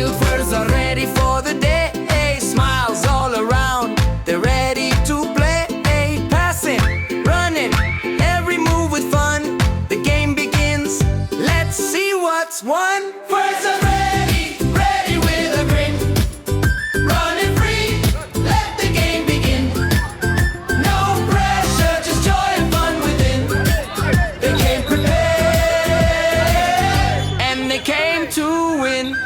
Silvers are ready for the day. Smiles all around, they're ready to play. Passing, running, every move with fun. The game begins, let's see what's won. First are ready, ready with a grin. Running free, let the game begin. No pressure, just joy and fun within. They came prepared, and they came to win.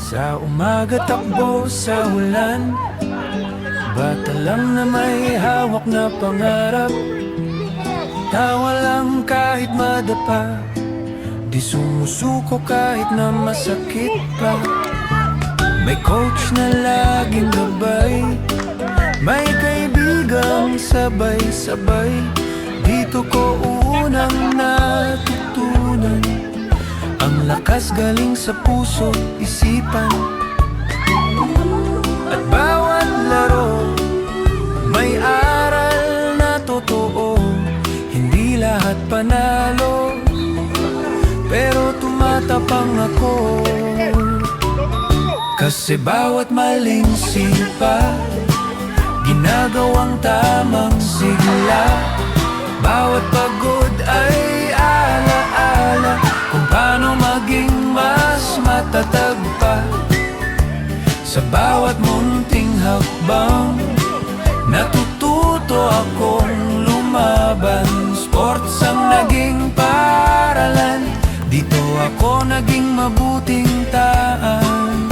Sa umaga takbo sa ulan, bata lang na may hawak na pangarap. Tawa lang kahit madapa, di sumusuko kahit na masakit pa. May coach na laging gabay, may kaibigang sabay-sabay. Dito ko unang natutunan, ang lakas galing sa puso, isipan. At bawat laro may aral na totoo. Hindi lahat panalo, pero tumatapang ako. Kasi bawat maling sipa, ginagawang tamang sigla. Bawat pagod ay alaala kung paano maging mas matatag pa. Sa bawat munting hakbang, natututo akong lumaban. Sports ang naging paralan, dito ako naging mabuting taan.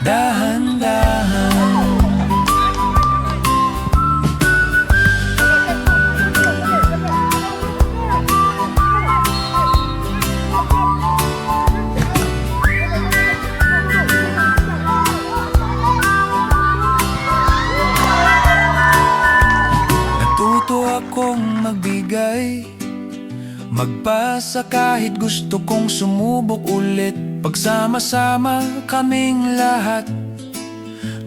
Dahan-dahan, akong magbigay, magpasa kahit gusto kong sumubok ulit. Pagsama-sama kaming lahat,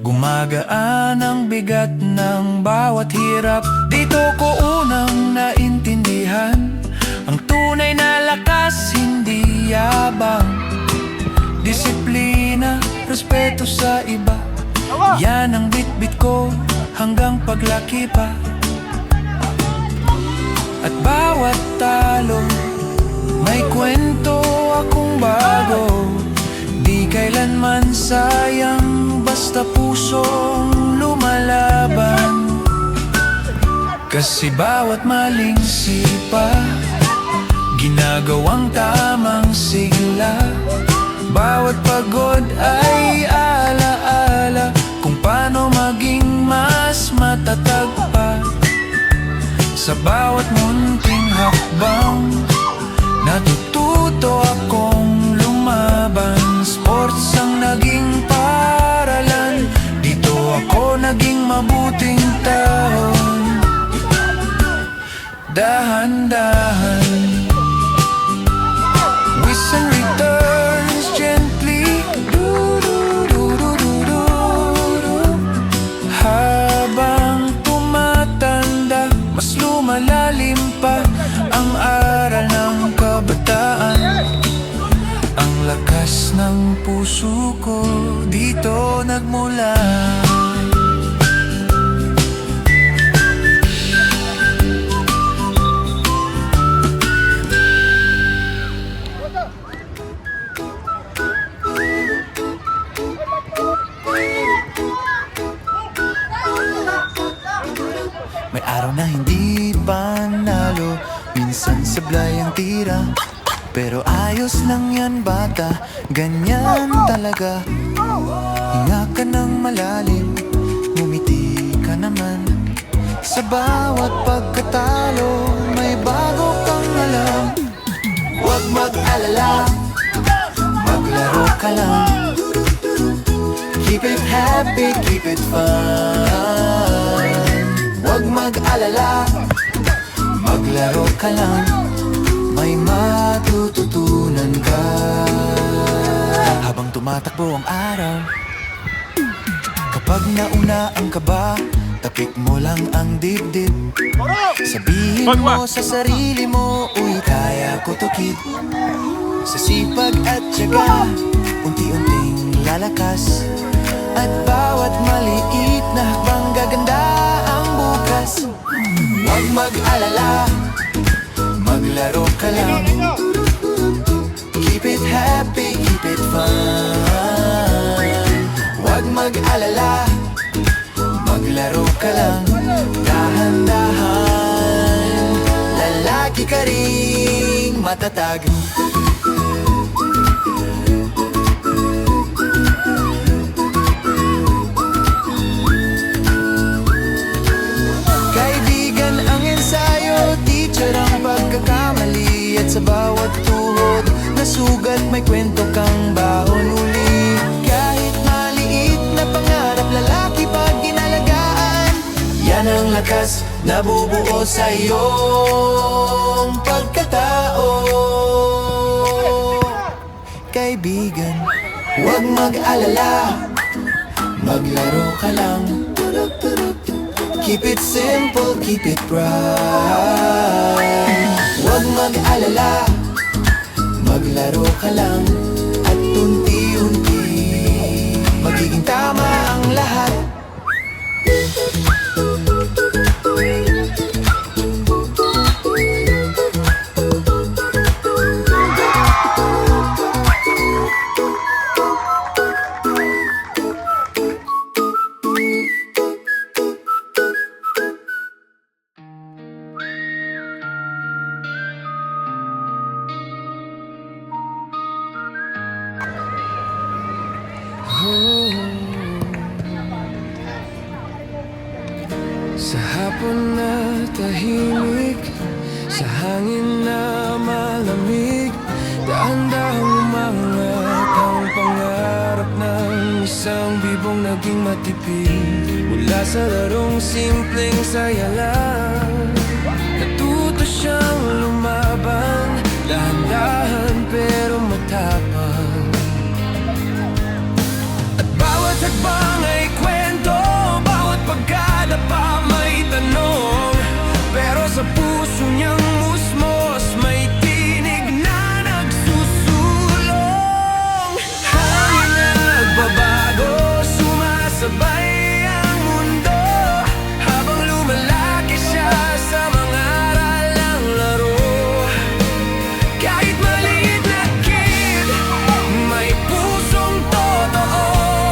gumagaan ang bigat ng bawat hirap. Dito ko unang naintindihan, ang tunay na lakas hindi yabang. Disiplina, respeto sa iba, yan ang bit-bit ko hanggang paglaki pa. At bawat talo, may kwento akong bago. Di kailanman sayang, basta pusong lumalaban. Kasi bawat maling sipa, ginagawang tamang sigla. Bawat pagod ay alaala kung paano maging mas matatag pa. Sa bawat munting hakbang, natututo akong lumaban. Sports ang naging paralan, dito ako naging mabuting tao. Dahan-dahan, whistle returns gently. Habang tumatanda, mas lumalalim pa ang aral ng kabataan. Ang lakas ng puso ko dito nagmula. May araw na hindi panalo, minsan sablay ang tira. Pero ayos lang yan bata, ganyan talaga. Hinga ka ng malalim, ngumiti ka naman. Sa bawat pagkatalo, may bago kang alam. Huwag mag-alala, maglaro ka lang. Keep it happy, keep it fun. Huwag mag-alala, maglaro ka lang. may matututunan ka. Habang tumatakbo ang araw, kapag nauna ang kaba, tapik mo lang ang dibdib. Sabihin mo sa sarili mo, uy, kaya ko to kid. Sa sipag at tiyaga, unti-unting lalakas, at bawat maliit na hakbang gaganda ang bukas. Huwag mag-alala, maglaro ka lang. Keep it happy, keep it fun. Huwag mag-alala, maglaro ka lang. Dahan-dahan, lalaki ka ring matatag. Kaibigan ang ensayo, teacher ang pagkakamali, at sa bawat tuhod na sugat may kwento kang baon uli. Kahit maliit na pangarap, lalaki pag ginalagaan, yan ang lakas na bubuo sa iyong pagkatao. Kaibigan, huwag mag-alala, maglaro ka lang. Keep it simple, keep it bright. Huwag mag-alala, maglaro ka lang. At unti-unti, magiging tama ang lahat. Sa hapon na tahimik, sa hangin na malamig, dahan-dahang umangat ang pangarap ng isang bibong naging matipid. Mula sa larong simpleng saya lang, natuto siyang lumaban, dahan-dahan pero matapang. At bawat hakbang ay kwento, bawat pagkadapa may tanong, pero sa puso niyang musmos may tinig na nagsusulong. Hangin na nagbabago, sumasabay ang mundo, habang lumalaki siya sa mga aral ng laro. Kahit maliit na kid, may pusong totoo,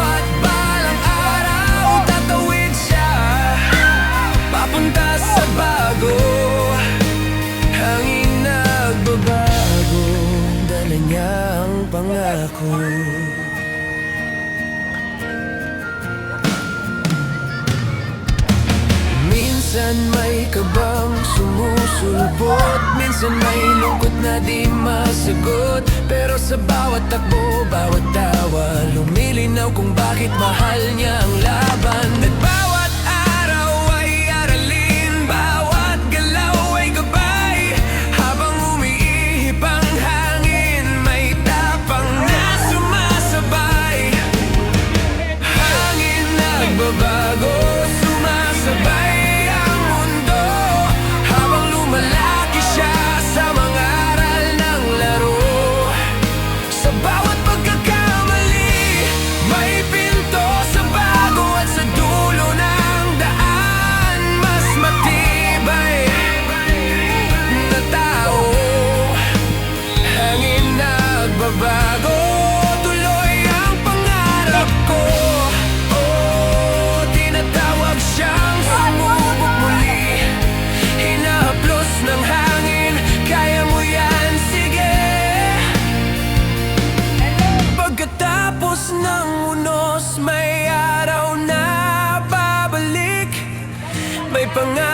at balang araw tatawid siya papunta sa bago. Hangin nagbabago, dala niya ang pangako. Minsan may kabang sumusulpot, minsan may lungkot na di masagot, pero sa bawat takbo, bawat tawa, lumilinaw kung bakit mahal niya ang laban. At bawat araw ay aralin, bawat galaw ay gabay, habang umiihip ang hangin, may tapang na sumasabay. Hangin nagbabago, sumasabay ang mundo, habang lumalaki siya sa mga aral ng laro. Sa bawat pagkakamali, may pinto sa bago, at sa dulo ng daan, mas matibay na tao. Hangin nagbabago, tuloy ang pangarap ko. Oh, tinatawag siyang sumubok muli, hinahaplos ng hangin, kaya mo yan, sige. Pagkatapos ng unos, may araw na babalik, may pangarap